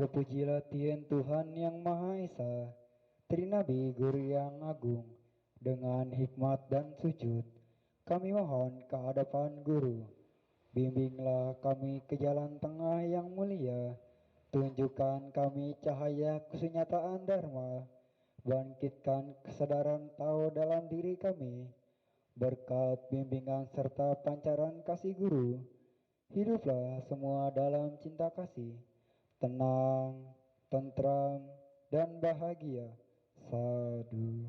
Terpujilah Tuhan yang Maha Esa, Trinabi Guru yang Agung, dengan hikmat dan sujud. Kami mohon ke hadapan Guru, bimbinglah kami ke jalan tengah yang mulia, tunjukkan kami cahaya kesenyataan Dharma, bangkitkan kesadaran tahu dalam diri kami, berkat bimbingan serta pancaran kasih Guru, hiduplah semua dalam cinta kasih, tenang, tentram, dan bahagia. Sadu.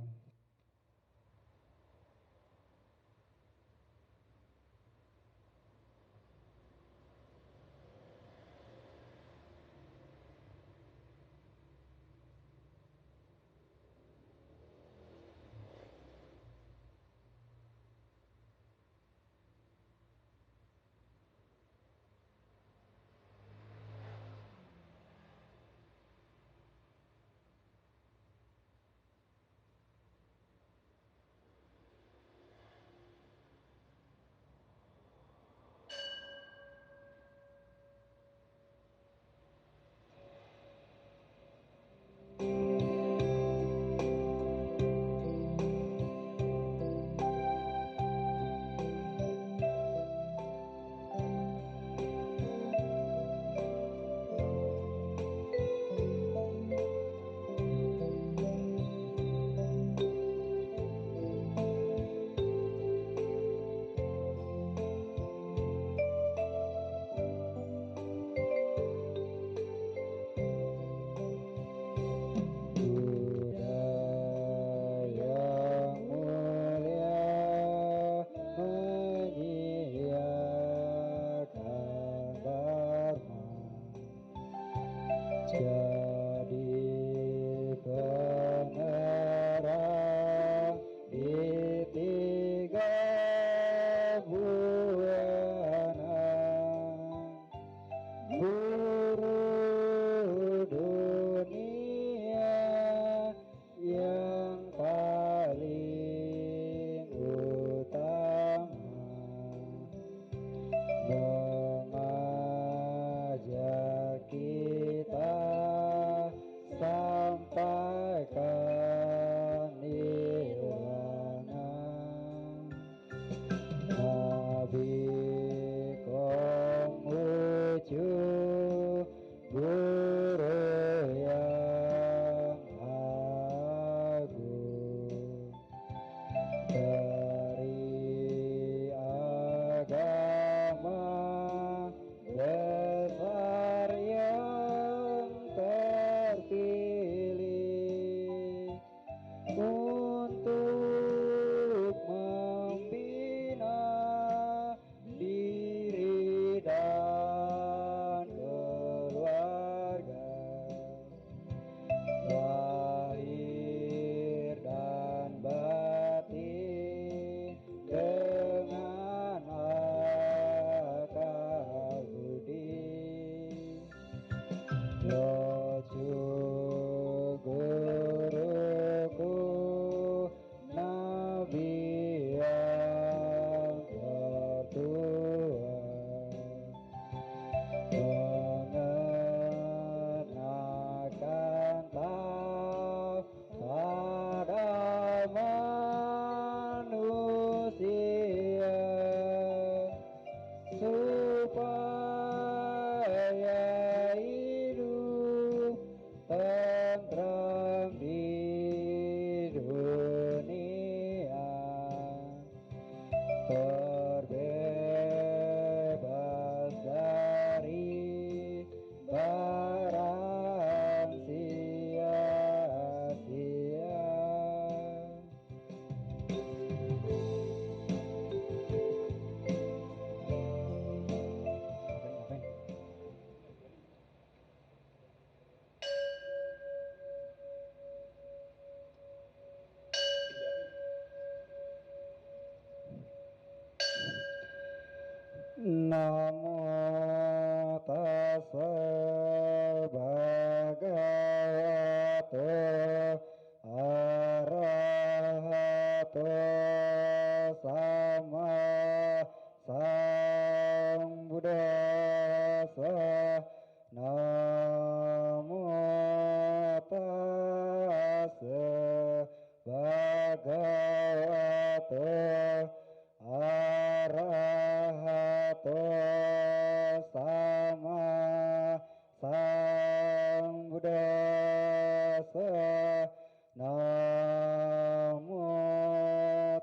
Namo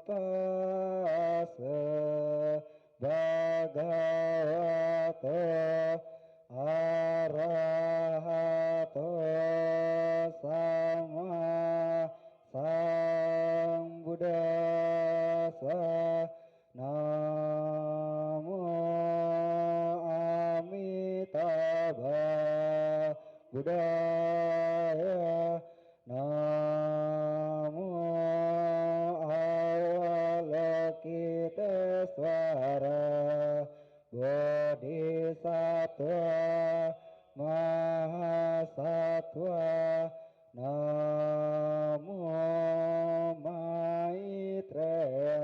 tassa bhagavato arahato sama sambuddhassa. Namo Amitabha Buddhaya. Namo Avalokitesvara Bodhisattva Mahasattva. Namo Maitreya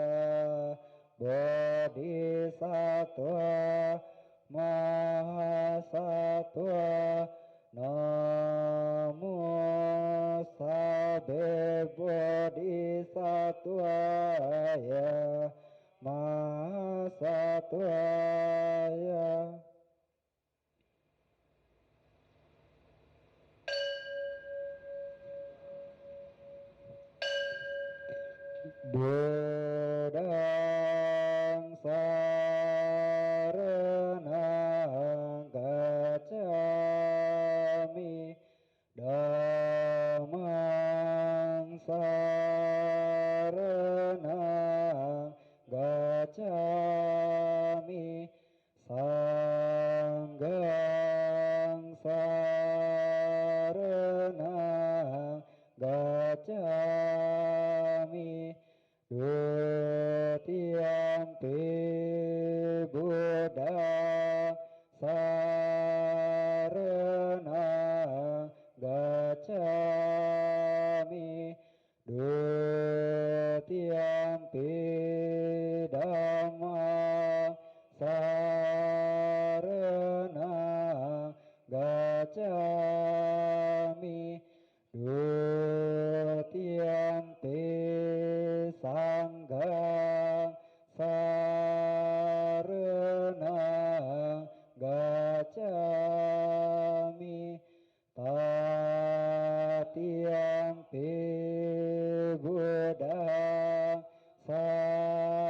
Bodhisattva Mahasattva. Namo Sabbe Bodhisattvaya Mahasattvaya. Buddhaṃ saranang gacchami. Dhammang saranang gacchami. Sanghang saranang gacchami. Dutiyampi Buddhaṃ saranang gacchami. Dutiyampi Dhammang saranang gacchami. Dutiyampi Sanghang saranang gacchami. Tatiyampi Buddhaṃ saranang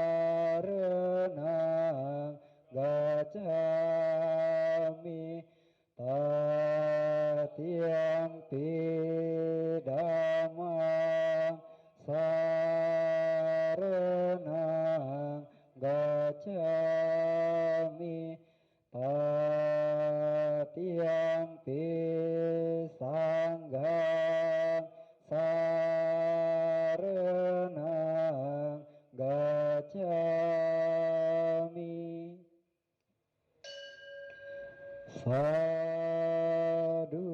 gacchami. Tatiyampi Dhammang saranang gacchami. Tatiyampi Sanghang saranang gacchami. Sadhu,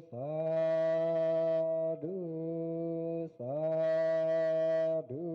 sadhu, sadhu.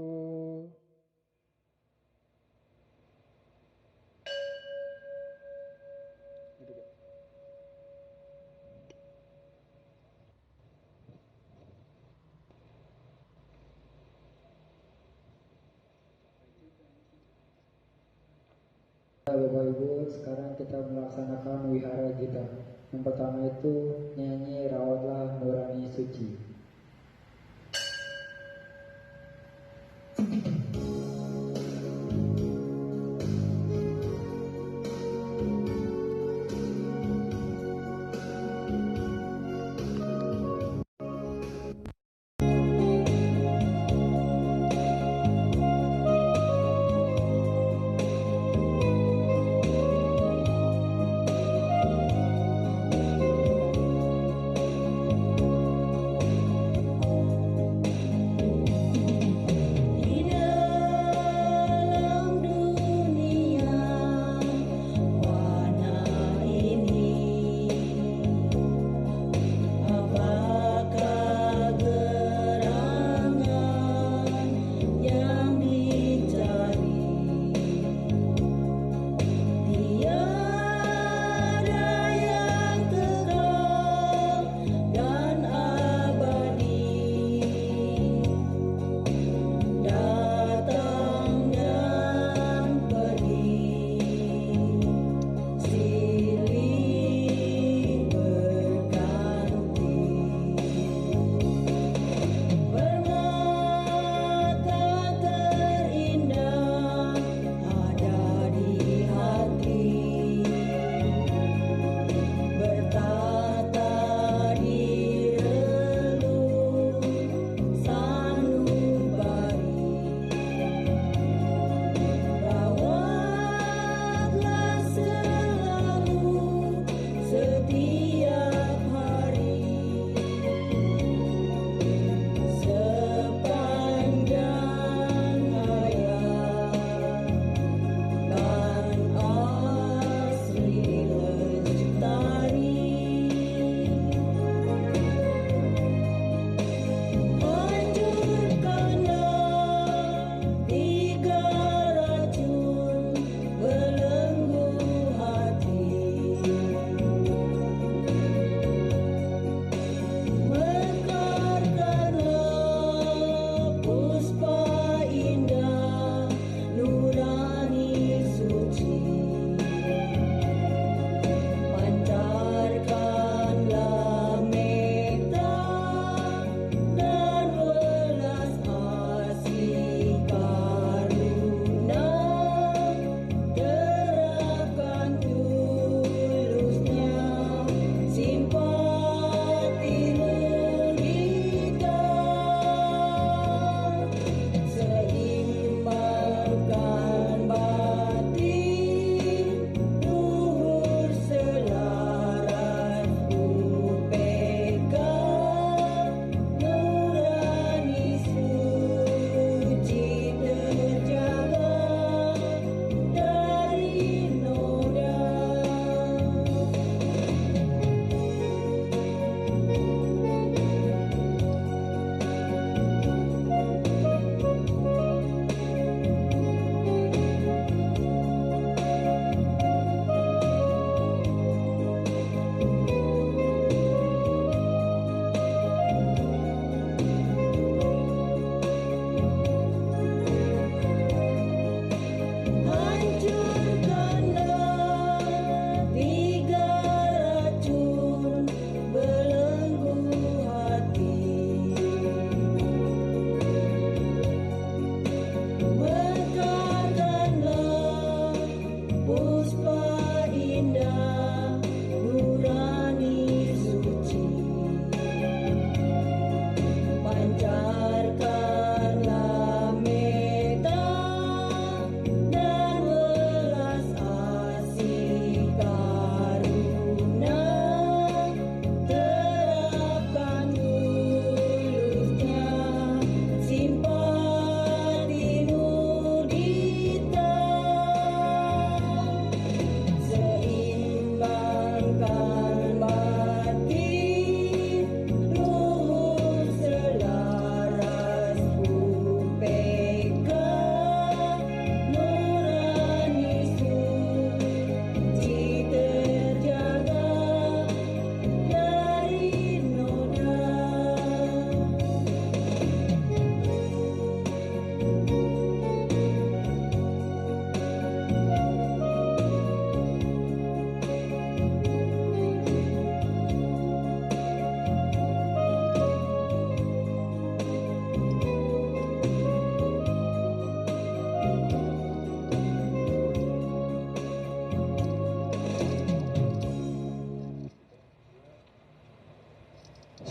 Bapak Ibu, sekarang kita melaksanakan wihara gita. Yang pertama itu nyanyi Rawatlah Nurani Suci.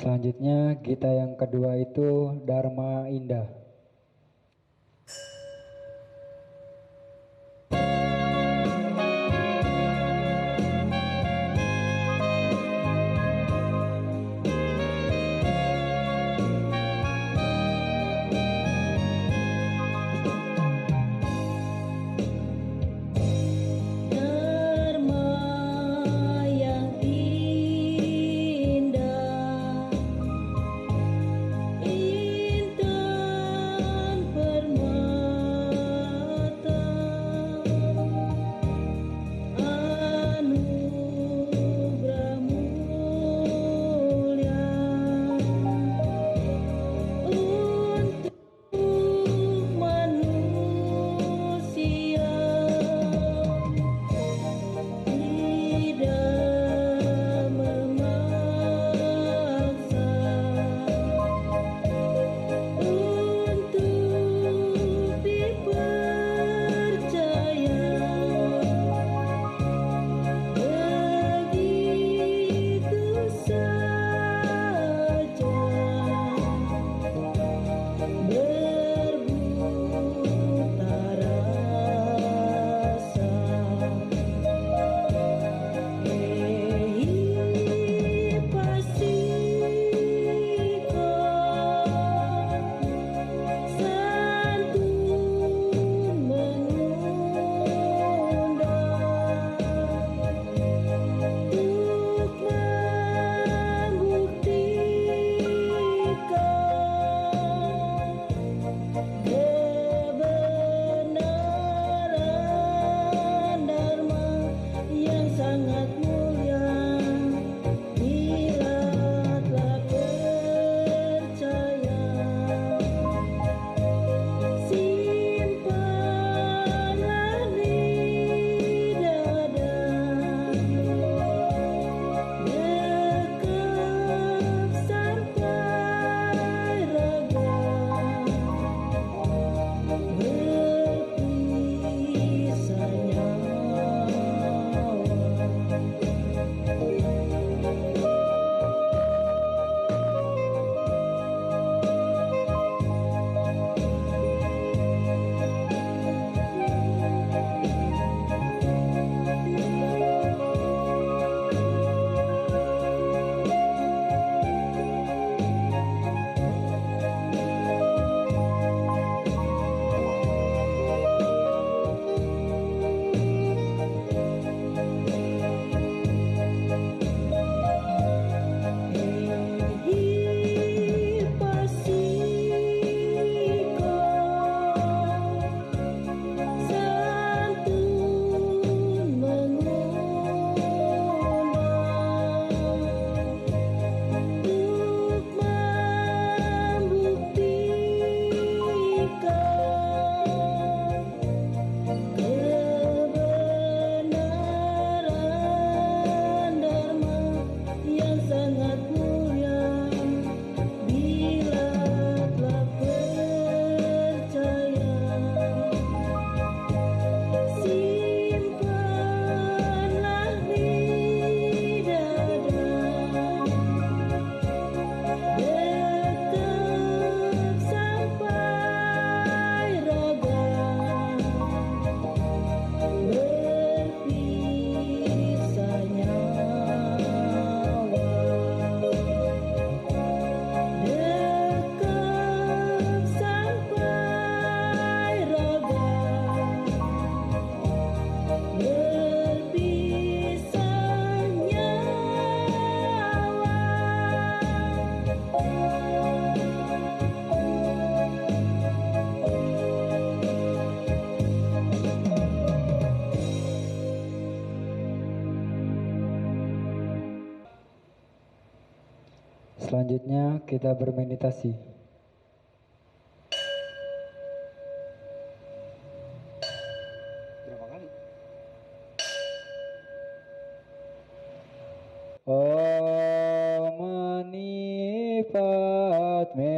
Selanjutnya gita yang kedua itu Dharma Indah. Selanjutnya kita bermeditasi. Berapa kali? Om Mani Padme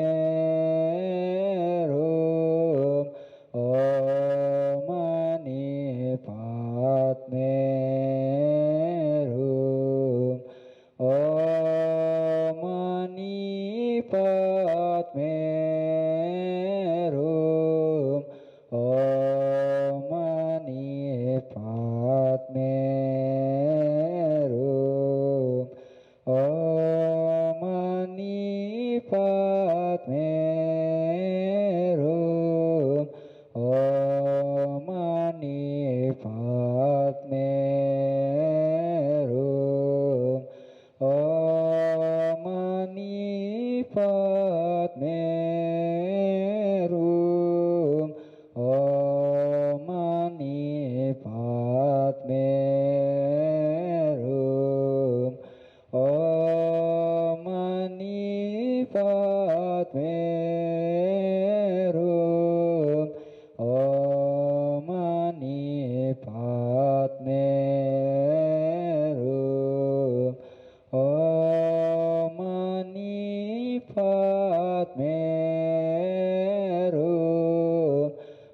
Hum. Om Mani Padme Hum. Om Mani merum, Om Mani Padme Rum, Om Mani Padme Rum, Om Mani Padme Rum, Om Mani Padme Rum, Om Mani Padme Rum, Om Mani Padme Rum, Om Mani Padme Rum, Om Mani Padme Rum,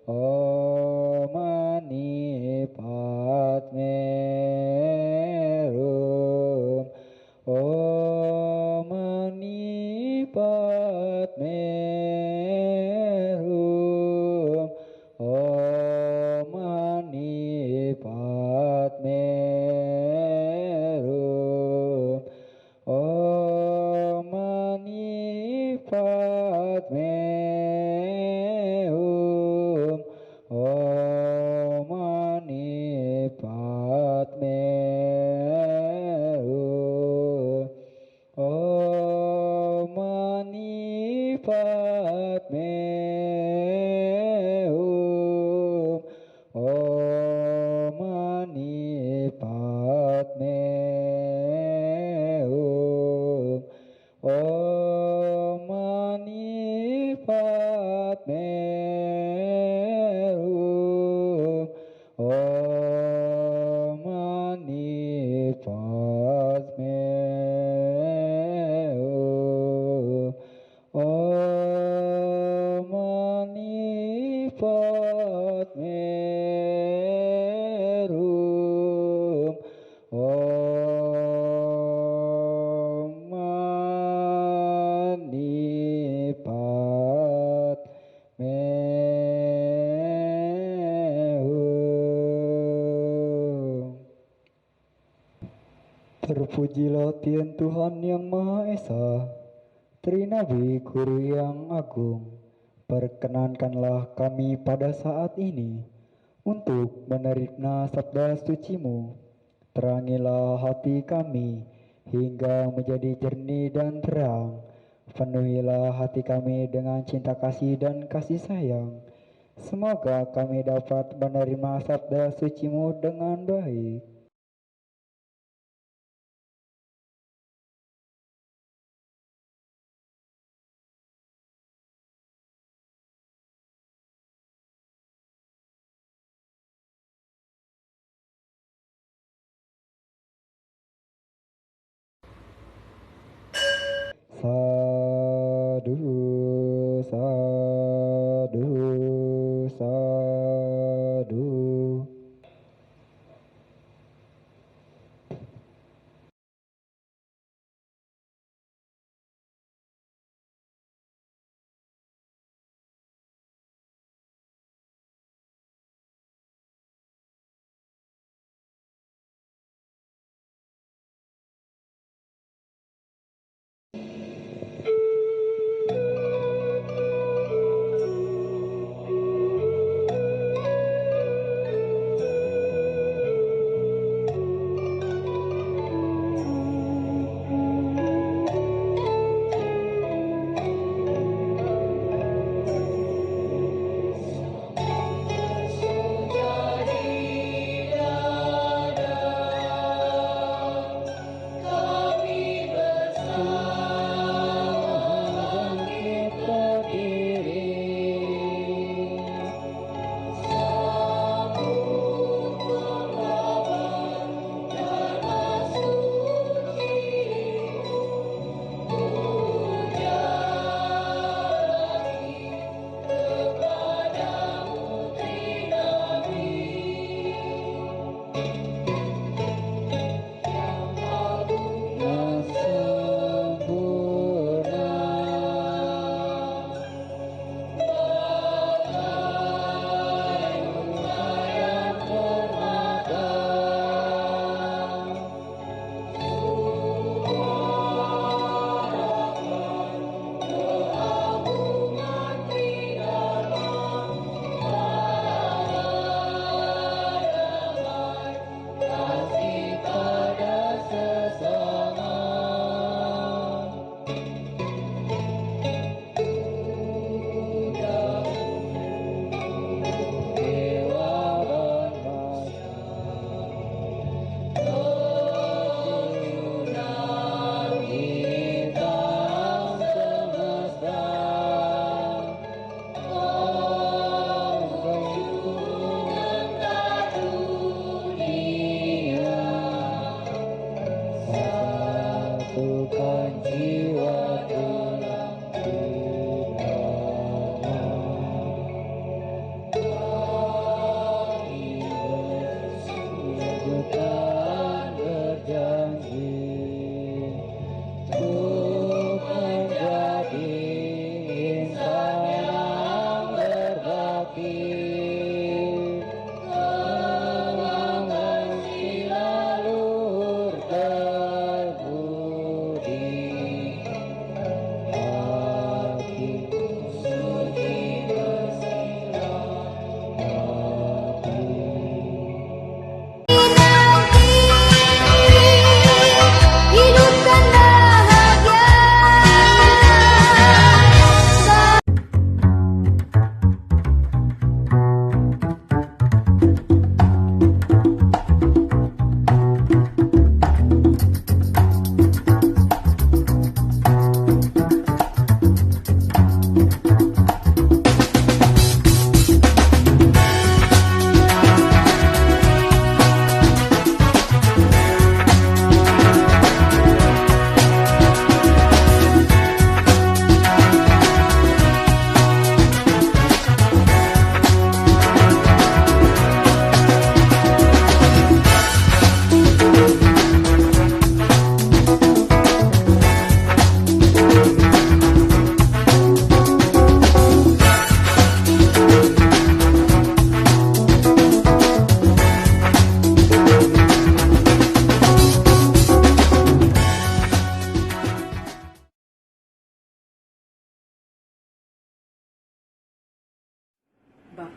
Om Mani Padme Rum, Om Mani Padme Rum, Om Mani Padme Rum, Om Mani Padme Hum, Om Mani Padme Hum, Om Mani Padme Hum, Om Mani Padme Hum, Om Mani Padme Hum, Om Mani Padme Hum, Om Mani Padme Hum, Om Mani Padme Hum. Terpujilah Tuhan yang Maha Esa, Trinabi Guru yang Agung. Perkenankanlah kami pada saat ini untuk menerima sabda suci-Mu. Terangilah hati kami hingga menjadi jernih dan terang. Penuhilah hati kami dengan cinta kasih dan kasih sayang. Semoga kami dapat menerima sabda suci-Mu dengan baik. Sadu, sadu, sadu.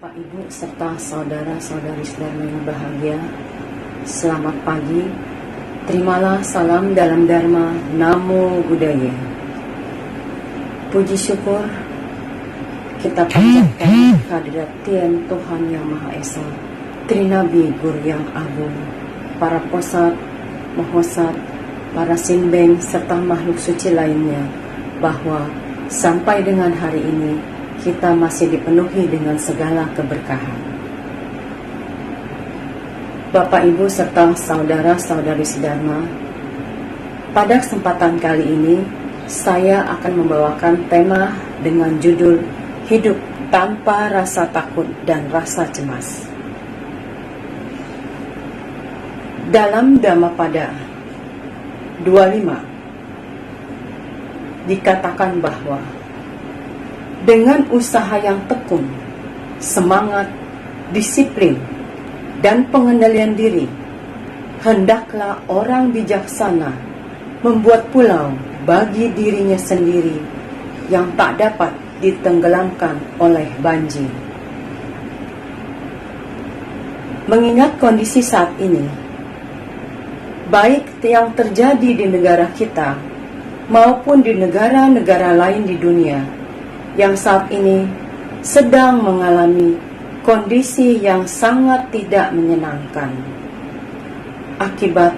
Bapak, Ibu, serta saudara-saudari Dharma yang bahagia, selamat pagi. Terimalah salam dalam Dharma, Namo Buddhaya. Puji syukur kita panjatkan kehadirat Tuhan Yang Maha Esa, Trinabi Guru yang Agung, para posat, mahosat, para simbeng, serta makhluk suci lainnya, bahwa sampai dengan hari ini kita masih dipenuhi dengan segala keberkahan. Bapak, Ibu, serta saudara-saudari Dharma, pada kesempatan kali ini saya akan membawakan tema dengan judul Hidup Tanpa Rasa Takut dan Rasa Cemas. Dalam Dhammapada 25 dikatakan bahwa dengan usaha yang tekun, semangat, disiplin, dan pengendalian diri, hendaklah orang bijaksana membuat pulau bagi dirinya sendiri yang tak dapat ditenggelamkan oleh banjir. Mengingat kondisi saat ini, baik yang terjadi di negara kita maupun di negara-negara lain di dunia yang saat ini sedang mengalami kondisi yang sangat tidak menyenangkan akibat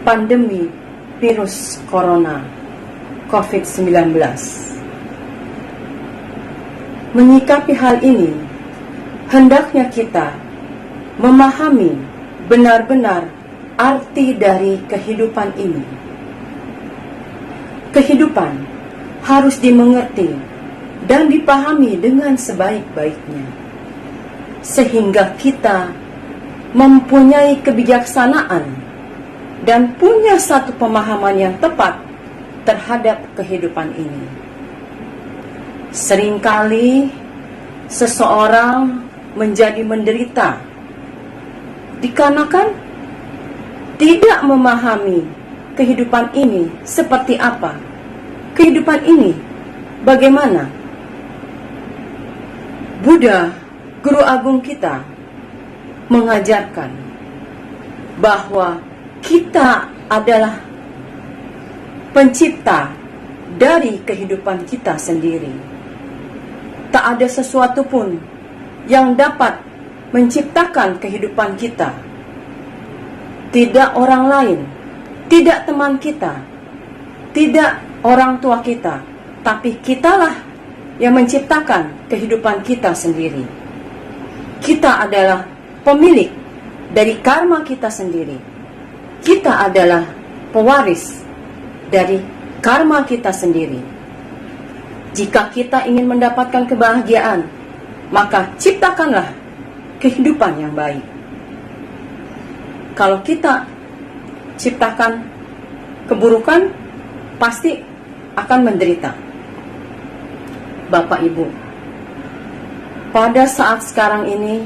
pandemi virus corona COVID-19. Menyikapi hal ini, hendaknya kita memahami benar-benar arti dari kehidupan ini. Kehidupan harus dimengerti dan dipahami dengan sebaik-baiknya, sehingga kita mempunyai kebijaksanaan dan punya satu pemahaman yang tepat terhadap kehidupan ini. Seringkali seseorang menjadi menderita dikarenakan tidak memahami kehidupan ini seperti apa. Kehidupan ini bagaimana? Buddha, Guru Agung kita, mengajarkan bahwa kita adalah pencipta dari kehidupan kita sendiri. Tak ada sesuatu pun yang dapat menciptakan kehidupan kita. Tidak orang lain, tidak teman kita, tidak orang tua kita, tapi kitalah yang menciptakan kehidupan kita sendiri. Kita adalah pemilik dari karma kita sendiri. Kita adalah pewaris dari karma kita sendiri. Jika kita ingin mendapatkan kebahagiaan, maka ciptakanlah kehidupan yang baik. Kalau kita ciptakan keburukan, pasti akan menderita. Bapak, Ibu, pada saat sekarang ini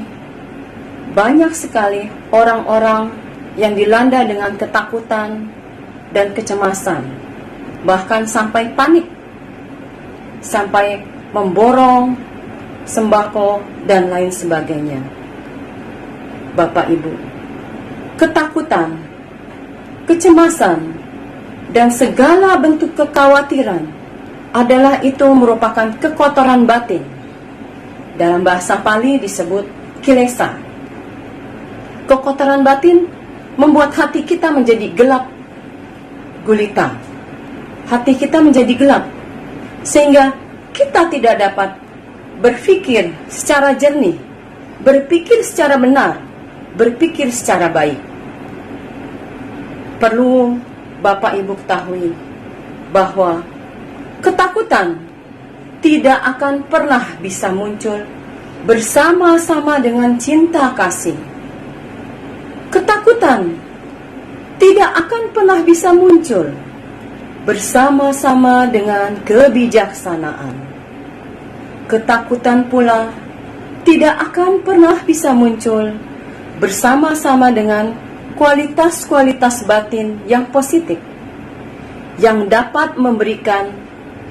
banyak sekali orang-orang yang dilanda dengan ketakutan dan kecemasan, bahkan sampai panik, sampai memborong sembako dan lain sebagainya. Bapak, Ibu, ketakutan, kecemasan, dan segala bentuk kekhawatiran adalah itu merupakan kekotoran batin. Dalam bahasa Pali disebut kilesa. Kekotoran batin membuat hati kita menjadi gelap gulita. Hati kita menjadi gelap, sehingga kita tidak dapat berpikir secara jernih, berpikir secara benar, berpikir secara baik. Perlu Bapak Ibu ketahui bahwa ketakutan tidak akan pernah bisa muncul bersama-sama dengan cinta kasih. Ketakutan tidak akan pernah bisa muncul bersama-sama dengan kebijaksanaan. Ketakutan pula tidak akan pernah bisa muncul bersama-sama dengan kualitas-kualitas batin yang positif, yang dapat memberikan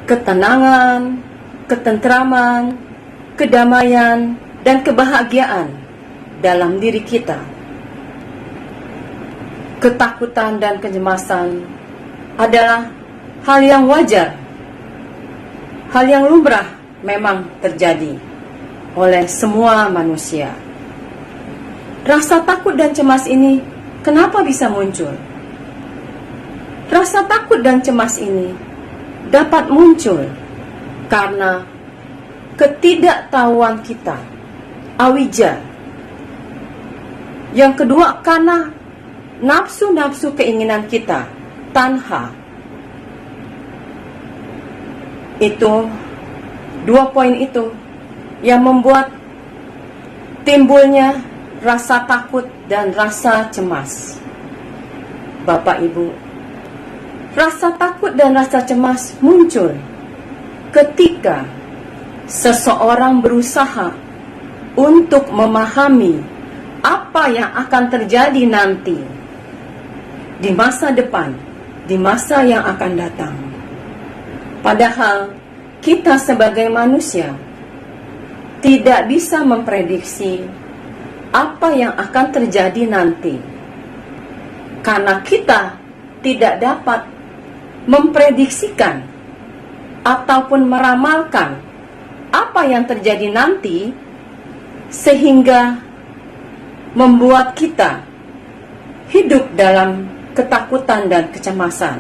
ketenangan, ketentraman, kedamaian, dan kebahagiaan dalam diri kita. Ketakutan dan kecemasan adalah hal yang wajar, hal yang lumrah memang terjadi oleh semua manusia. Rasa takut dan cemas ini kenapa bisa muncul? Rasa takut dan cemas ini dapat muncul karena ketidaktahuan kita, awija. Yang kedua, karena nafsu-nafsu keinginan kita, tanha. Itu dua poin itu yang membuat timbulnya rasa takut dan rasa cemas. Bapak Ibu, rasa takut dan rasa cemas muncul ketika seseorang berusaha untuk memahami apa yang akan terjadi nanti di masa depan, di masa yang akan datang. Padahal kita sebagai manusia tidak bisa memprediksi apa yang akan terjadi nanti, karena kita tidak dapat memprediksikan ataupun meramalkan apa yang terjadi nanti, sehingga membuat kita hidup dalam ketakutan dan kecemasan.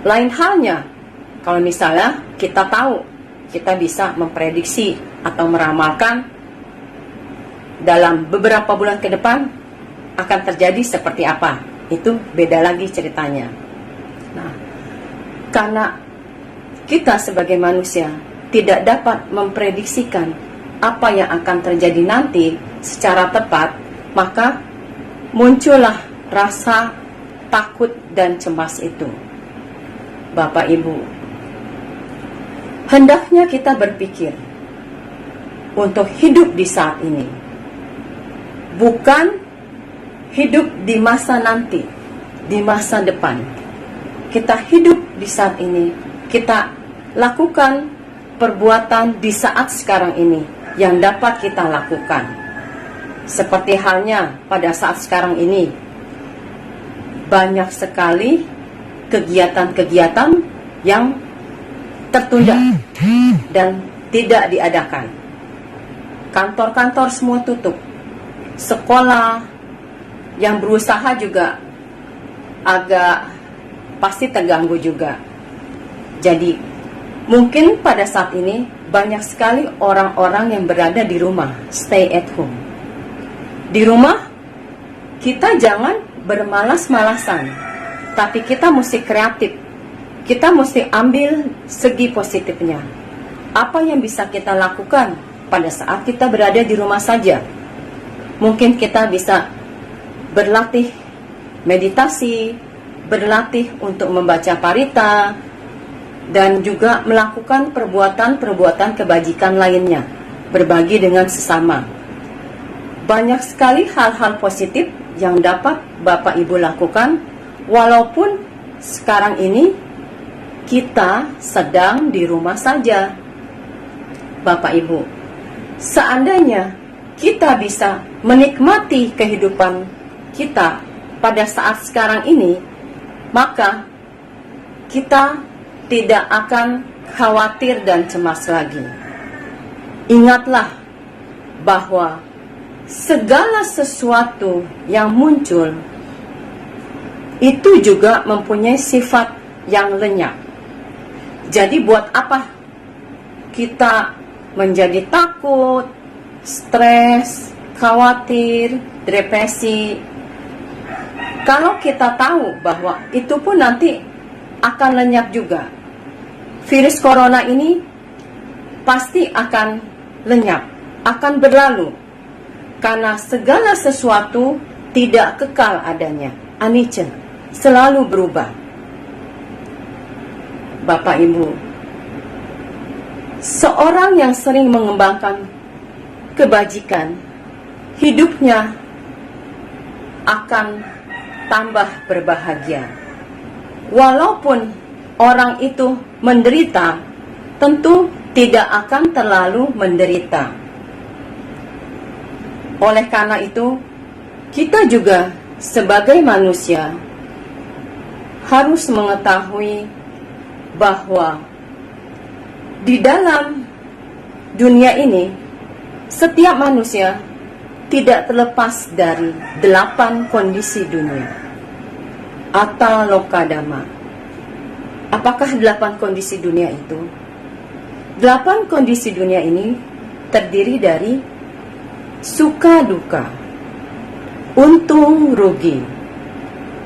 Lain halnya kalau misalnya kita tahu, kita bisa memprediksi atau meramalkan dalam beberapa bulan ke depan akan terjadi seperti apa. Itu beda lagi ceritanya. Nah, karena kita sebagai manusia tidak dapat memprediksikan apa yang akan terjadi nanti secara tepat, maka muncullah rasa takut dan cemas itu. Bapak Ibu, hendaknya kita berpikir untuk hidup di saat ini, bukan hidup di masa nanti, di masa depan. Kita hidup di saat ini, kita lakukan perbuatan di saat sekarang ini yang dapat kita lakukan. Seperti halnya pada saat sekarang ini, banyak sekali kegiatan-kegiatan yang tertunda dan tidak diadakan. Kantor-kantor semua tutup, sekolah yang berusaha juga agak pasti terganggu juga. Jadi mungkin pada saat ini banyak sekali orang-orang yang berada di rumah, stay at home. Di rumah kita jangan bermalas-malasan, tapi kita mesti kreatif. Kita mesti ambil segi positifnya. Apa yang bisa kita lakukan pada saat kita berada di rumah saja? Mungkin kita bisa berlatih meditasi, berlatih untuk membaca parita, dan juga melakukan perbuatan-perbuatan kebajikan lainnya, berbagi dengan sesama. Banyak sekali hal-hal positif yang dapat Bapak Ibu lakukan, walaupun sekarang ini kita sedang di rumah saja. Bapak Ibu, seandainya kita bisa menikmati kehidupan kita pada saat sekarang ini, maka kita tidak akan khawatir dan cemas lagi. Ingatlah bahwa segala sesuatu yang muncul itu juga mempunyai sifat yang lenyap. Jadi buat apa kita menjadi takut, stres, khawatir, depresi, kalau kita tahu bahwa itu pun nanti akan lenyap juga. Virus corona ini pasti akan lenyap, akan berlalu. Karena segala sesuatu tidak kekal adanya, anicca, selalu berubah. Bapak Ibu, seorang yang sering mengembangkan kebajikan, hidupnya akan tambah berbahagia. Walaupun orang itu menderita, tentu tidak akan terlalu menderita. Oleh karena itu, kita juga sebagai manusia harus mengetahui bahwa di dalam dunia ini setiap manusia tidak terlepas dari 8 kondisi dunia atau lokadama. Apakah 8 kondisi dunia itu? 8 kondisi dunia ini terdiri dari suka duka, untung rugi,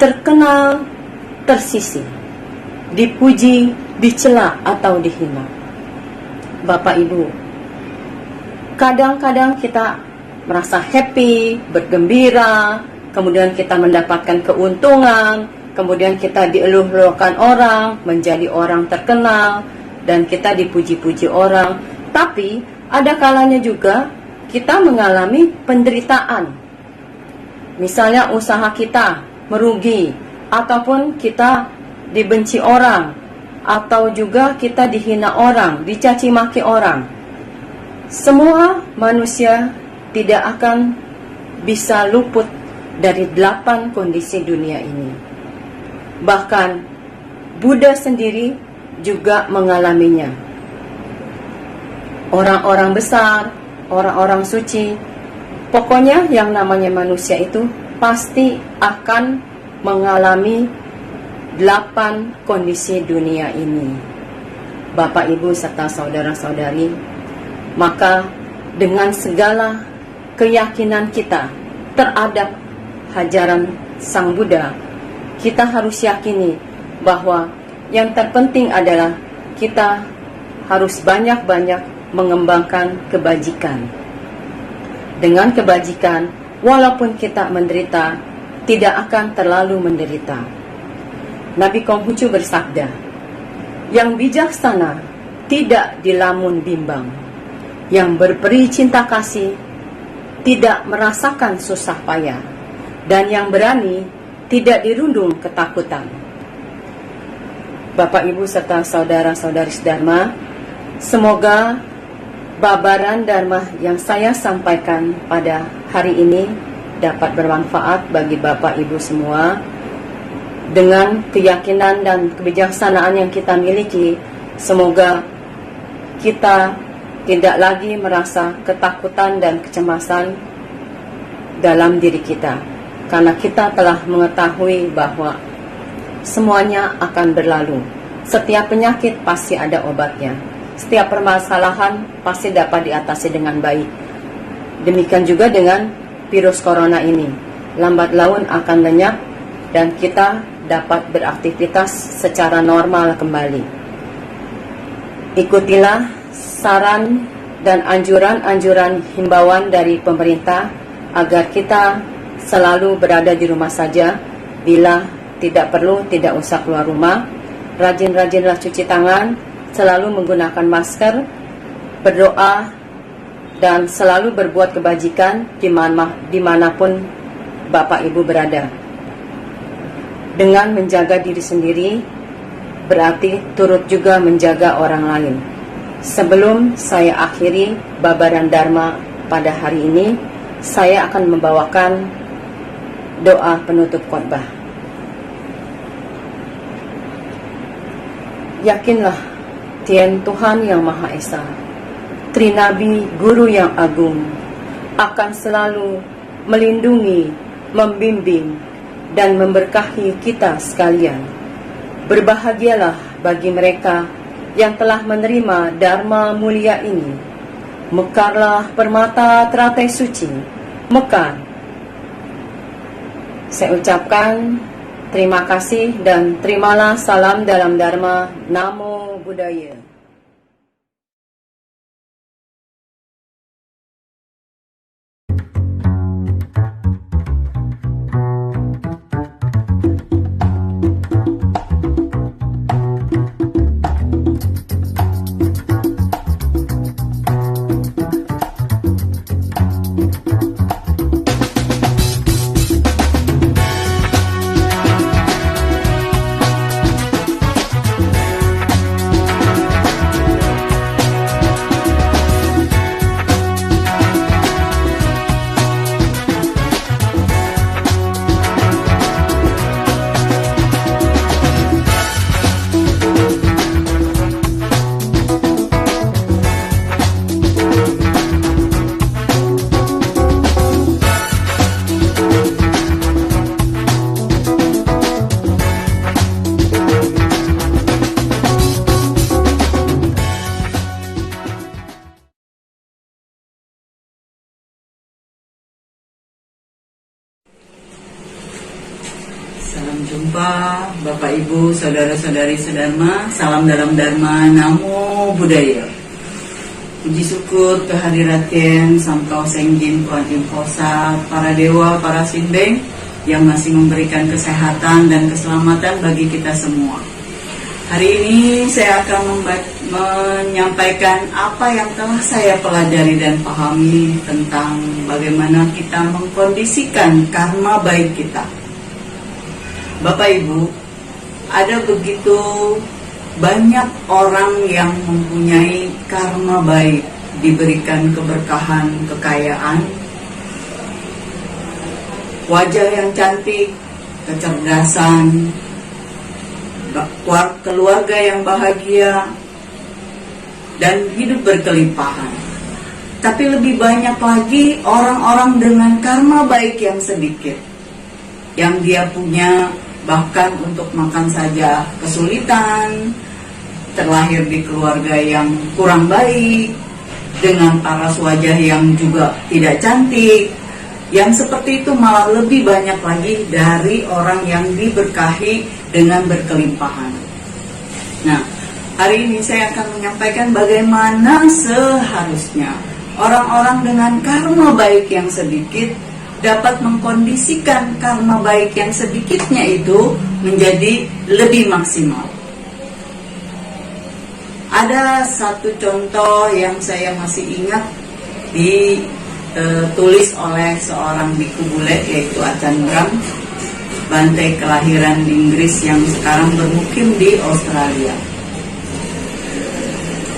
terkenal, tersisih, dipuji, dicela atau dihina. Bapak Ibu, kadang-kadang kita merasa happy, bergembira, kemudian kita mendapatkan keuntungan, kemudian kita dieluh-eluhkan orang, menjadi orang terkenal, dan kita dipuji-puji orang. Tapi ada kalanya juga kita mengalami penderitaan. Misalnya usaha kita merugi, ataupun kita dibenci orang, atau juga kita dihina orang, dicaci maki orang. Semua manusia tidak akan bisa luput dari 8 kondisi dunia ini. Bahkan Buddha sendiri juga mengalaminya. Orang-orang besar, orang-orang suci, pokoknya yang namanya manusia itu pasti akan mengalami 8 kondisi dunia ini. Bapak, Ibu, serta saudara-saudari, maka dengan segala keyakinan kita terhadap ajaran Sang Buddha, kita harus yakini bahwa yang terpenting adalah kita harus banyak-banyak mengembangkan kebajikan. Dengan kebajikan, walaupun kita menderita, tidak akan terlalu menderita. Nabi Konghucu bersabda, yang bijaksana tidak dilamun bimbang, yang berperi cinta kasih tidak merasakan susah payah, dan yang berani tidak dirundung ketakutan. Bapak, Ibu, serta saudara-saudari Dharma, semoga babaran Dharma yang saya sampaikan pada hari ini dapat bermanfaat bagi Bapak Ibu semua. Dengan keyakinan dan kebijaksanaan yang kita miliki, semoga kita tidak lagi merasa ketakutan dan kecemasan dalam diri kita, karena kita telah mengetahui bahwa semuanya akan berlalu. Setiap penyakit pasti ada obatnya. Setiap permasalahan pasti dapat diatasi dengan baik. Demikian juga dengan virus corona ini. Lambat laun akan lenyap dan kita dapat beraktivitas secara normal kembali. Ikutilah saran dan anjuran-anjuran himbauan dari pemerintah agar kita selalu berada di rumah saja. Bila tidak perlu, tidak usah keluar rumah. Rajin-rajinlah cuci tangan, selalu menggunakan masker, berdoa, dan selalu berbuat kebajikan dimanapun Bapak Ibu berada. Dengan menjaga diri sendiri, berarti turut juga menjaga orang lain. Sebelum saya akhiri babaran Dharma pada hari ini, saya akan membawakan doa penutup khotbah. Yakinlah Tien Tuhan Yang Maha Esa, Trinabi Guru yang Agung, akan selalu melindungi, membimbing, dan memberkahi kita sekalian. Berbahagialah bagi mereka yang telah menerima Dharma mulia ini. Mekarlah permata teratai suci, mekar. Saya ucapkan terima kasih dan terimalah salam dalam Dharma. Namo Buddhaya. Jumpa Bapak Ibu, Saudara-saudari sedharma, salam dalam Dharma, Namo Buddhaya. Puji syukur kehadirat Ken, Samkau Sengjin, Kuan Im Posa, para dewa, para simbeng yang masih memberikan kesehatan dan keselamatan bagi kita semua. Hari ini saya akan menyampaikan apa yang telah saya pelajari dan pahami tentang bagaimana kita mengkondisikan karma baik kita. Bapak Ibu, ada begitu banyak orang yang mempunyai karma baik, diberikan keberkahan, kekayaan, wajah yang cantik, kecerdasan, keluarga yang bahagia, dan hidup berkelimpahan. Tapi lebih banyak lagi orang-orang dengan karma baik yang sedikit, yang dia punya bahkan untuk makan saja kesulitan, terlahir di keluarga yang kurang baik, dengan paras wajah yang juga tidak cantik. Yang seperti itu malah lebih banyak lagi dari orang yang diberkahi dengan berkelimpahan. Nah, hari ini saya akan menyampaikan bagaimana seharusnya orang-orang dengan karma baik yang sedikit dapat mengkondisikan karma baik yang sedikitnya itu menjadi lebih maksimal. Ada satu contoh yang saya masih ingat ditulis oleh seorang biku bule, yaitu Achan Brahm, Bante kelahiran di Inggris yang sekarang bermukim di Australia.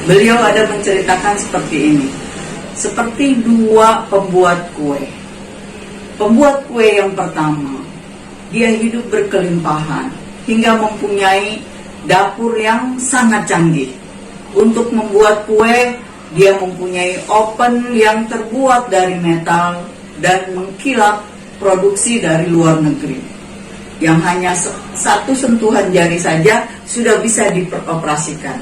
Beliau ada menceritakan seperti ini. Seperti dua pembuat kue. Pembuat kue yang pertama, dia hidup berkelimpahan hingga mempunyai dapur yang sangat canggih. Untuk membuat kue, dia mempunyai oven yang terbuat dari metal dan mengkilap produksi dari luar negeri, yang hanya satu sentuhan jari saja sudah bisa diperoperasikan.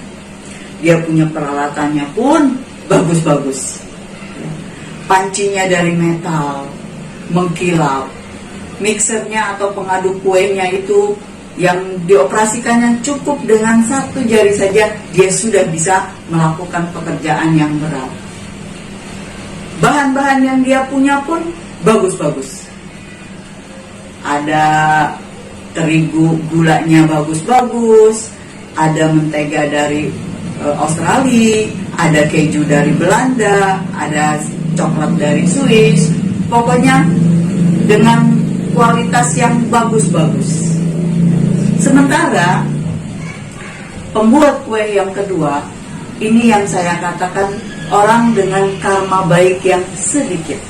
Dia punya peralatannya pun bagus-bagus. Pancinya dari metal, mengkilap. Mixernya atau pengaduk kuenya itu yang dioperasikannya cukup dengan satu jari saja, dia sudah bisa melakukan pekerjaan yang berat. Bahan-bahan yang dia punya pun bagus-bagus. Ada terigu, gulanya bagus-bagus, ada mentega dari Australia, ada keju dari Belanda, ada coklat dari Swiss. Pokoknya dengan kualitas yang bagus-bagus. Sementara pembuat kue yang kedua, ini yang saya katakan orang dengan karma baik yang sedikit.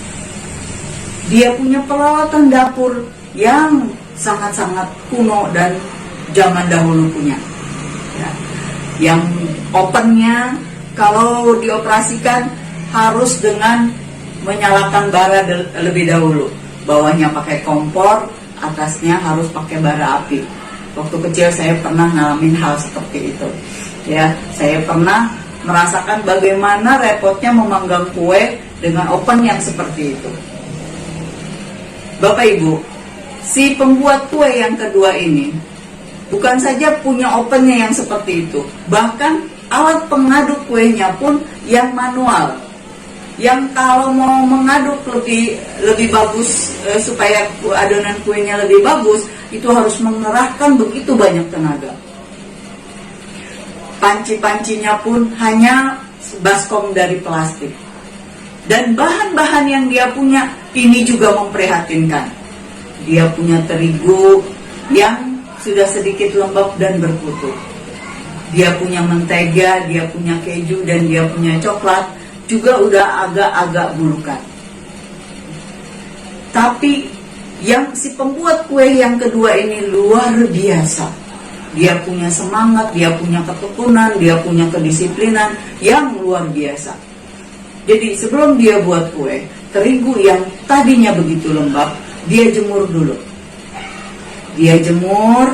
Dia punya peralatan dapur yang sangat-sangat kuno dan zaman dahulu punya. Ya. Yang ovennya kalau dioperasikan harus dengan menyalakan bara lebih dahulu. Bawahnya pakai kompor, atasnya harus pakai bara api. Waktu kecil saya pernah ngalamin hal seperti itu. Ya, saya pernah merasakan bagaimana repotnya memanggang kue dengan oven yang seperti itu. Bapak Ibu, si pembuat kue yang kedua ini bukan saja punya ovennya yang seperti itu, bahkan alat pengaduk kuenya pun yang manual. Yang kalau mau mengaduk lebih bagus supaya adonan kuenya lebih bagus, itu harus mengerahkan begitu banyak tenaga. Panci-pancinya pun hanya baskom dari plastik. Dan bahan-bahan yang dia punya ini juga memprihatinkan. Dia punya terigu yang sudah sedikit lembab dan berkutu. Dia punya mentega, dia punya keju, dan dia punya coklat juga udah agak-agak bulukan. Tapi yang si pembuat kue yang kedua ini luar biasa. Dia punya semangat, dia punya ketekunan, dia punya kedisiplinan yang luar biasa. Jadi sebelum dia buat kue, terigu yang tadinya begitu lembab, dia jemur dulu. Dia jemur,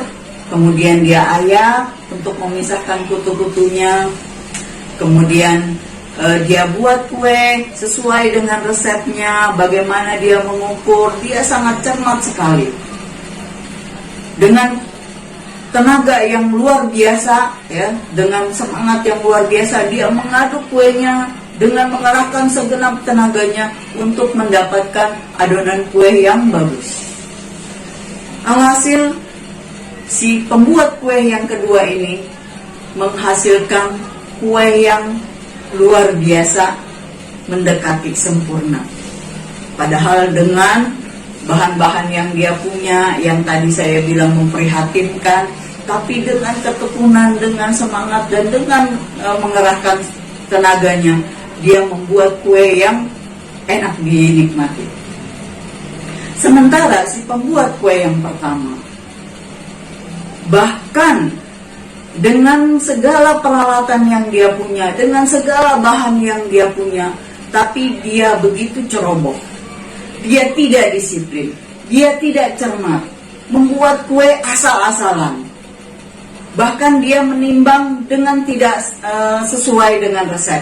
kemudian dia ayak untuk memisahkan kutu-kutunya. Kemudian dia buat kue sesuai dengan resepnya, bagaimana dia mengukur, dia sangat cermat sekali. dengan tenaga yang luar biasa, ya, dengan semangat yang luar biasa, dia mengaduk kuenya dengan mengerahkan segenap tenaganya untuk mendapatkan adonan kue yang bagus. Alhasil, si pembuat kue yang kedua ini menghasilkan kue yang luar biasa, mendekati sempurna. Padahal dengan bahan-bahan yang dia punya, yang tadi saya bilang memprihatinkan, tapi dengan ketekunan, dengan semangat, dan dengan mengerahkan tenaganya, dia membuat kue yang enak dinikmati. Sementara si pembuat kue yang pertama, bahkan dengan segala peralatan yang dia punya, dengan segala bahan yang dia punya, tapi dia begitu ceroboh. Dia tidak disiplin, dia tidak cermat, membuat kue asal-asalan. Bahkan dia menimbang dengan tidak sesuai dengan resep.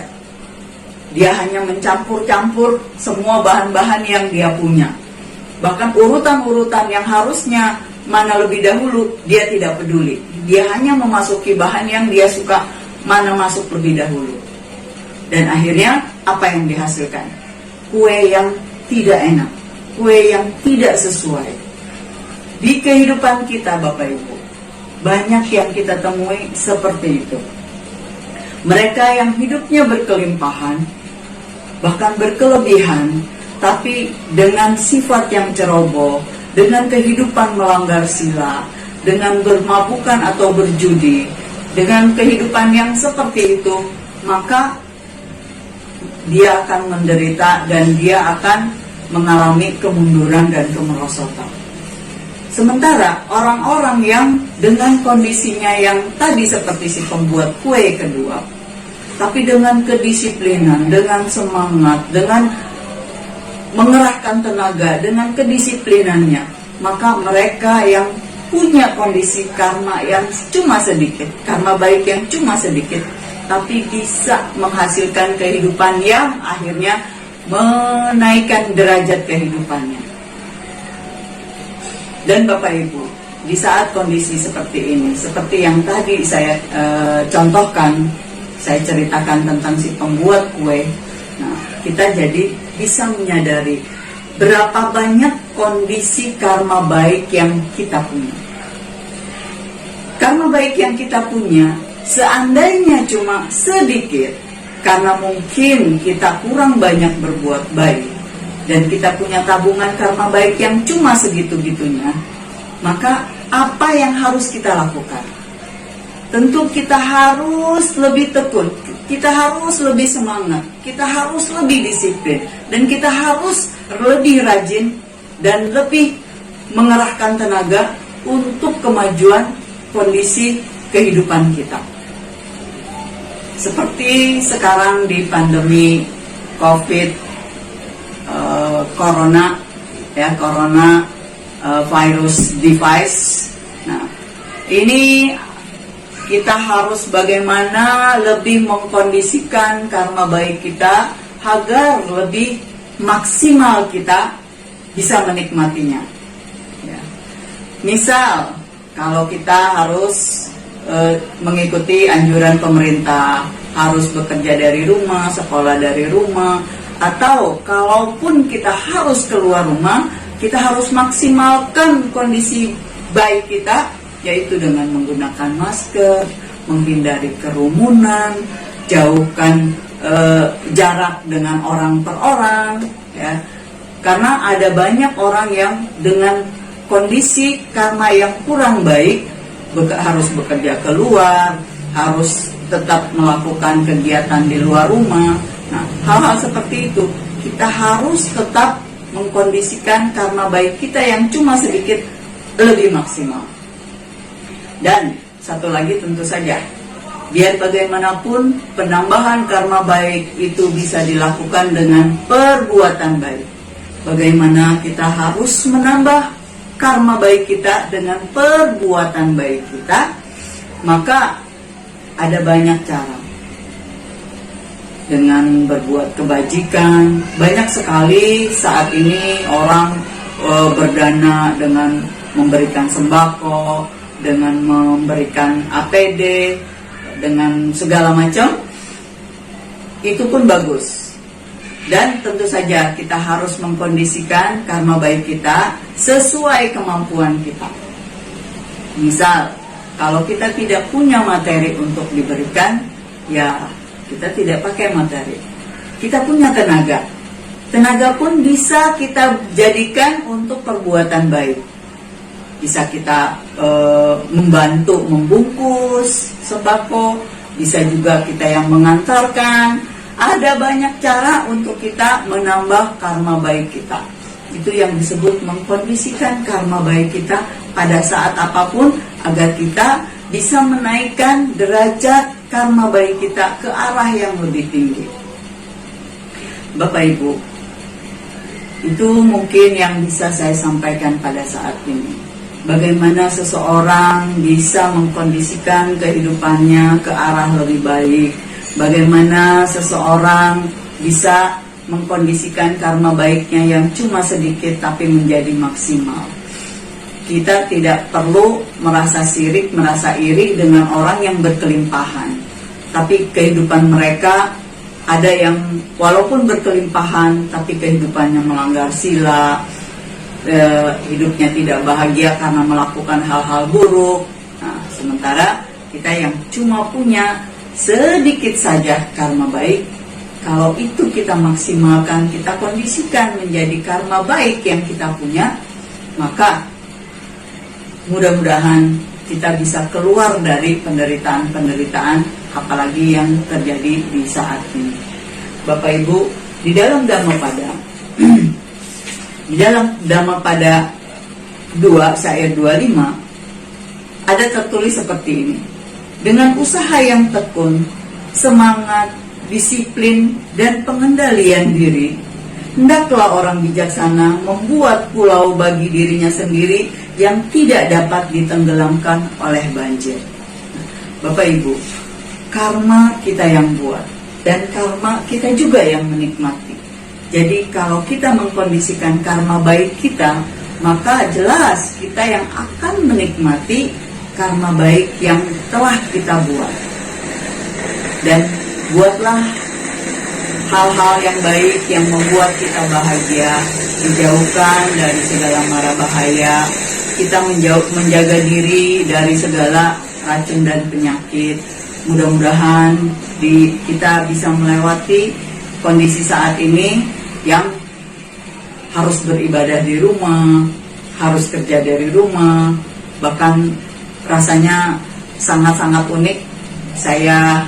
Dia hanya mencampur-campur semua bahan-bahan yang dia punya. Bahkan urutan-urutan yang harusnya mana lebih dahulu, dia tidak peduli. Dia hanya memasuki bahan yang dia suka, mana masuk lebih dahulu. Dan akhirnya apa yang dihasilkan? Kue yang tidak enak, kue yang tidak sesuai. Di kehidupan kita, Bapak Ibu, banyak yang kita temui seperti itu. Mereka yang hidupnya berkelimpahan, bahkan berkelebihan, tapi dengan sifat yang ceroboh, dengan kehidupan melanggar sila, dengan bermabukan atau berjudi, dengan kehidupan yang seperti itu, maka dia akan menderita dan dia akan mengalami kemunduran dan kemerosotan. Sementara orang-orang yang dengan kondisinya yang tadi seperti si pembuat kue kedua, tapi dengan kedisiplinan, dengan semangat, dengan mengerahkan tenaga, dengan kedisiplinannya, maka mereka yang punya kondisi karma yang cuma sedikit, karma baik yang cuma sedikit, tapi bisa menghasilkan kehidupan yang akhirnya menaikkan derajat kehidupannya. Dan Bapak Ibu, di saat kondisi seperti ini, seperti yang tadi saya contohkan, saya ceritakan tentang si pembuat kue, nah, kita jadi bisa menyadari berapa banyak kondisi karma baik yang kita punya. Karma baik yang kita punya, seandainya cuma sedikit, karena mungkin kita kurang banyak berbuat baik, dan kita punya tabungan karma baik yang cuma segitu-gitunya, maka apa yang harus kita lakukan? Tentu kita harus lebih tekun, kita harus lebih semangat, kita harus lebih disiplin, dan kita harus lebih rajin dan lebih mengerahkan tenaga untuk kemajuan kondisi kehidupan kita. Seperti sekarang di pandemi COVID, corona virus device. Nah, ini kita harus bagaimana lebih mengkondisikan karma baik kita agar lebih maksimal kita bisa menikmatinya. Ya. Misal, kalau kita harus mengikuti anjuran pemerintah, harus bekerja dari rumah, sekolah dari rumah, atau kalaupun kita harus keluar rumah, kita harus maksimalkan kondisi baik kita, yaitu dengan menggunakan masker, menghindari kerumunan, jauhkan jarak dengan orang per orang, ya. Karena ada banyak orang yang dengan kondisi karma yang kurang baik, harus bekerja keluar, harus tetap melakukan kegiatan di luar rumah. Nah, hal-hal seperti itu kita harus tetap mengkondisikan karma baik kita yang cuma sedikit lebih maksimal. Dan satu lagi tentu saja, biar bagaimanapun penambahan karma baik itu bisa dilakukan dengan perbuatan baik. Bagaimana kita harus menambah karma baik kita dengan perbuatan baik kita? Maka ada banyak cara. Dengan berbuat kebajikan, banyak sekali saat ini orang berdana dengan memberikan sembako, dengan memberikan APD, dengan segala macam, itu pun bagus. Dan tentu saja kita harus mengkondisikan karma baik kita sesuai kemampuan kita. Misal, kalau kita tidak punya materi untuk diberikan, ya kita tidak pakai materi. Kita punya tenaga. Tenaga pun bisa kita jadikan untuk perbuatan baik. Bisa kita membantu membungkus sembako, bisa juga kita yang mengantarkan. Ada banyak cara untuk kita menambah karma baik kita. Itu yang disebut mengkondisikan karma baik kita pada saat apapun, agar kita bisa menaikkan derajat karma baik kita ke arah yang lebih tinggi. Bapak Ibu, itu mungkin yang bisa saya sampaikan pada saat ini. Bagaimana seseorang bisa mengkondisikan kehidupannya ke arah lebih baik. Bagaimana seseorang bisa mengkondisikan karma baiknya yang cuma sedikit tapi menjadi maksimal. Kita tidak perlu merasa sirik, merasa iri dengan orang yang berkelimpahan. Tapi kehidupan mereka ada yang walaupun berkelimpahan tapi kehidupannya melanggar sila, hidupnya tidak bahagia karena melakukan hal-hal buruk. Nah, sementara kita yang cuma punya sedikit saja karma baik, kalau itu kita maksimalkan, kita kondisikan menjadi karma baik yang kita punya, maka mudah-mudahan kita bisa keluar dari penderitaan-penderitaan, apalagi yang terjadi di saat ini. Bapak Ibu, di dalam Dhammapada di dalam Dhammapada 2 ayat 25 ada tertulis seperti ini. Dengan usaha yang tekun, semangat, disiplin, dan pengendalian diri, hendaklah orang bijaksana membuat pulau bagi dirinya sendiri yang tidak dapat ditenggelamkan oleh banjir. Bapak Ibu, karma kita yang buat, dan karma kita juga yang menikmati. Jadi kalau kita mengkondisikan karma baik kita, maka jelas kita yang akan menikmati karma baik yang telah kita buat. Dan buatlah hal-hal yang baik yang membuat kita bahagia, dijauhkan dari segala mara bahaya, kita menjaga diri dari segala racun dan penyakit. Mudah-mudahan kita bisa melewati kondisi saat ini yang harus beribadah di rumah, harus kerja dari rumah, bahkan rasanya sangat-sangat unik. Saya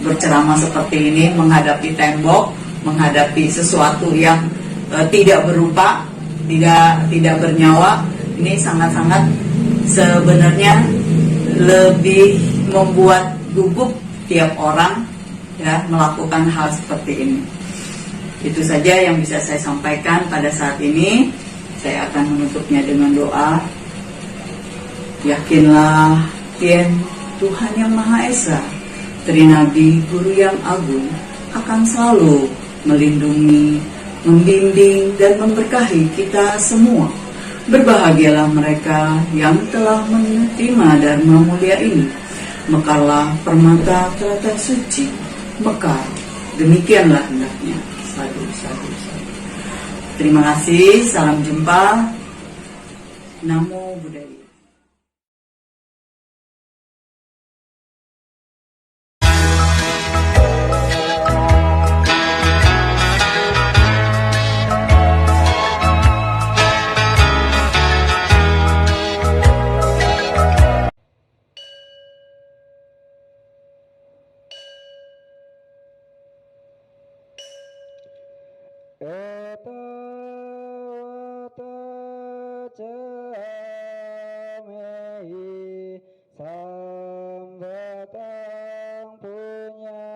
berceramah seperti ini, menghadapi tembok, menghadapi sesuatu yang tidak berupa, tidak bernyawa. Ini sangat-sangat sebenarnya lebih membuat gugup tiap orang ya melakukan hal seperti ini. Itu saja yang bisa saya sampaikan pada saat ini. Saya akan menutupnya dengan doa. Yakinlah Tuhan yang Maha Esa, Trinabi Guru yang Agung, akan selalu melindungi, membimbing, dan memberkahi kita semua. Berbahagialah mereka yang telah menerima Dharma mulia ini. Mekarlah permata teladan suci, mekar. Demikianlah hendaknya. Sadu, sadu, sadu. Terima kasih, salam jumpa. Namo Buddhaya. Camehi sambatang punya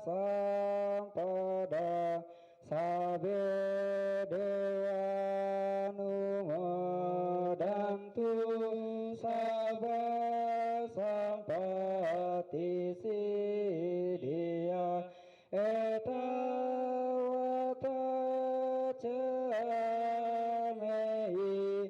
sampada sabe dewanumodantu sabba sampati siddhya etawata camehi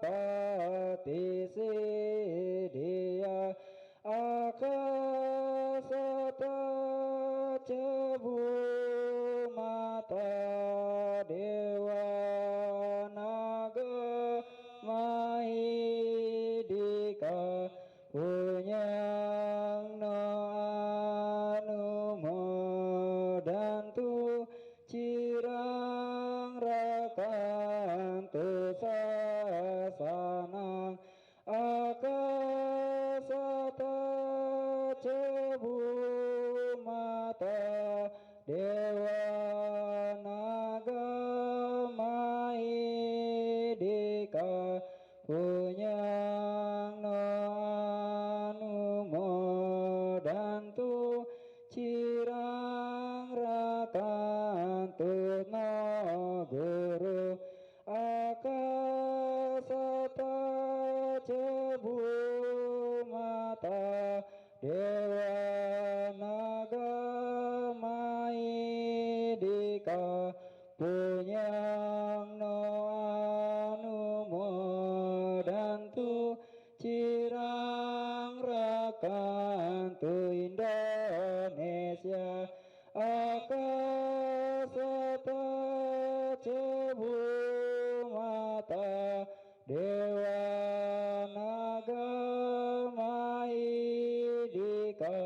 patisi dia akasata cebu mata dewa naga mahidika punyang no anu modantu cirang rakantu sasanang akasata cebu mata dewa naga mahidika punyang no anu modantu cirang rakantu no guru akasata cebu mata dewa naga mahidika punyang no anu modantu cirang rakantu Indonesia akasata cebu mata dewa naga mahidika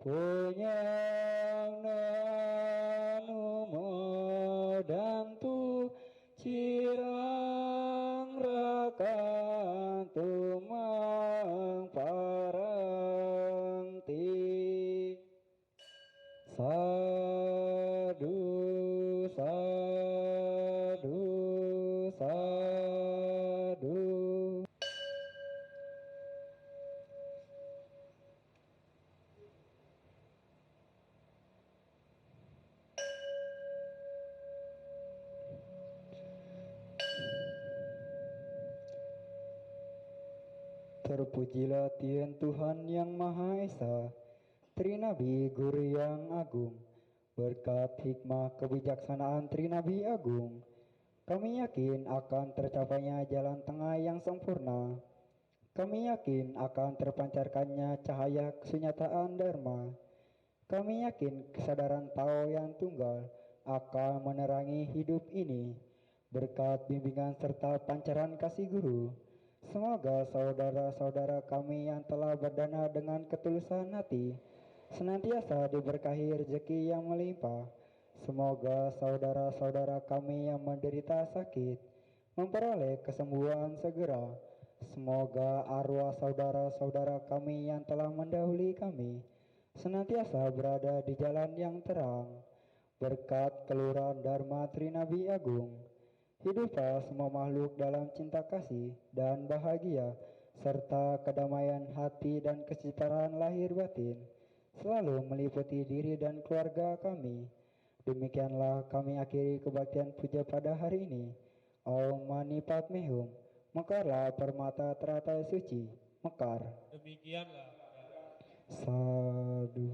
punyang no anu modantu cirang rakantu mangparanti sadu sadu sadu. Terpujilah Tuhan yang Maha Esa, Trinabi Guru yang Agung. Berkat hikmah kebijaksanaan Trinabi Agung, kami yakin akan tercapainya jalan tengah yang sempurna. Kami yakin akan terpancarkannya cahaya kesunyataan Dharma. Kami yakin kesadaran Tao yang tunggal akan menerangi hidup ini. Berkat bimbingan serta pancaran kasih Guru, semoga saudara-saudara kami yang telah berdana dengan ketulusan hati senantiasa diberkahi rezeki yang melimpah. Semoga saudara-saudara kami yang menderita sakit memperoleh kesembuhan segera. Semoga arwah saudara-saudara kami yang telah mendahului kami senantiasa berada di jalan yang terang. Berkat kelurahan Dharma Trinabi Agung, hiduplah semua makhluk dalam cinta kasih dan bahagia, serta kedamaian hati dan kesetaraan lahir batin selalu meliputi diri dan keluarga kami. Demikianlah kami akhiri kebaktian puja pada hari ini. Om Mani Padme Hum. Mekarlah permata teratai suci. Mekar. Demikianlah. Sadu.